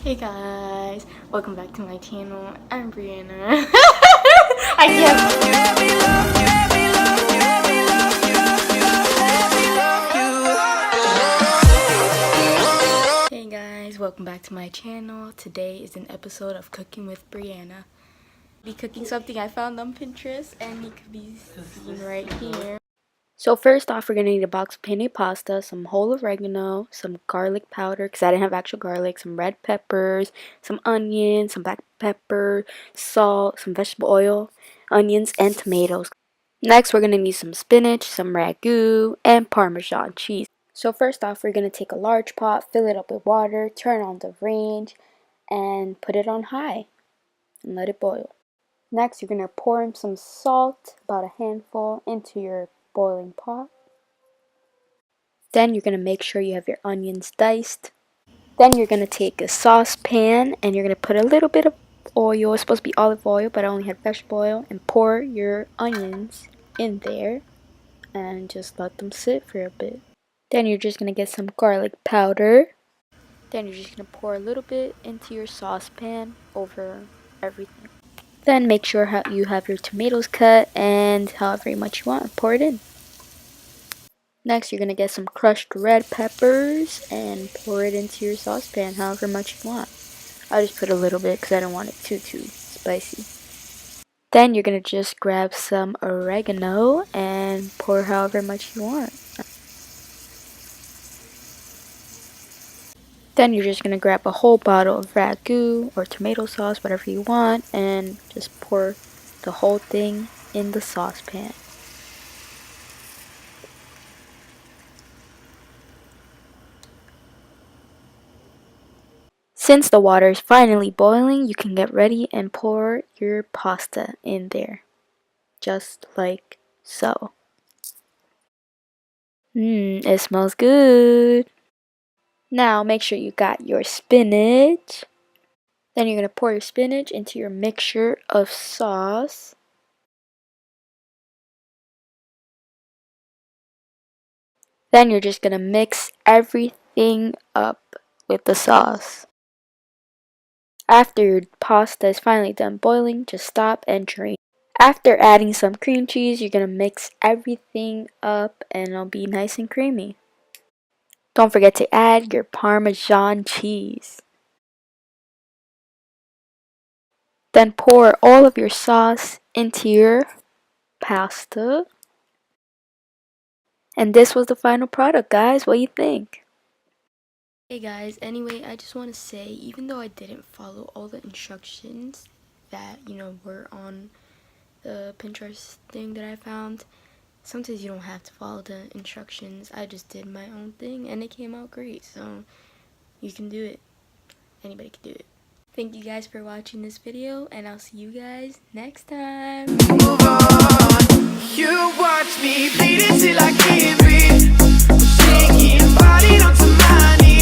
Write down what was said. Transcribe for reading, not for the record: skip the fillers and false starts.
Hey guys, welcome back to my channel. I'm Brianna. I can't. Hey guys, welcome back to my channel. Today is an episode of Cooking with Brianna. Be cooking something I found on Pinterest, and you could be seen right here. So first off, we're going to need a box of penne pasta, some whole oregano, some garlic powder, because I didn't have actual garlic, some red peppers, some onions, some black pepper, salt, some vegetable oil, onions, and tomatoes. Next, we're going to need some spinach, some ragu, and Parmesan cheese. So first off, we're going to take a large pot, fill it up with water, turn on the range, and put it on high, and let it boil. Next, you're going to pour in some salt, about a handful, into your boiling pot. Then you're going to make sure you have your onions diced. Then you're going to take a saucepan and you're going to put a little bit of oil. It's supposed to be olive oil, but I only had vegetable oil. And pour your onions in there and just let them sit for a bit. Then you're just going to get some garlic powder. Then you're just going to pour a little bit into your saucepan over everything. Then make sure you have your tomatoes cut and however much you want, pour it in. Next, you're going to get some crushed red peppers and pour it into your saucepan however much you want. I just put a little bit because I don't want it too spicy. Then you're going to just grab some oregano and pour however much you want. Then you're just going to grab a whole bottle of ragu or tomato sauce, whatever you want, and just pour the whole thing in the saucepan. Since the water is finally boiling, you can get ready and pour your pasta in there. Just like so. It smells good. Now make sure you got your spinach. Then you're going to pour your spinach into your mixture of sauce. Then you're just going to mix everything up with the sauce. After your pasta is finally done boiling, just stop and drain. After adding some cream cheese, you're going to mix everything up and it'll be nice and creamy. Don't forget to add your Parmesan cheese. Then pour all of your sauce into your pasta. And this was the final product, guys. What do you think? Hey guys, anyway, I just want to say, even though I didn't follow all the instructions that, were on the Pinterest thing that I found, sometimes you don't have to follow the instructions. I just did my own thing and it came out great. So you can do it. Anybody can do it. Thank you guys for watching this video and I'll see you guys next time. Move on. You watch me bleed it till I give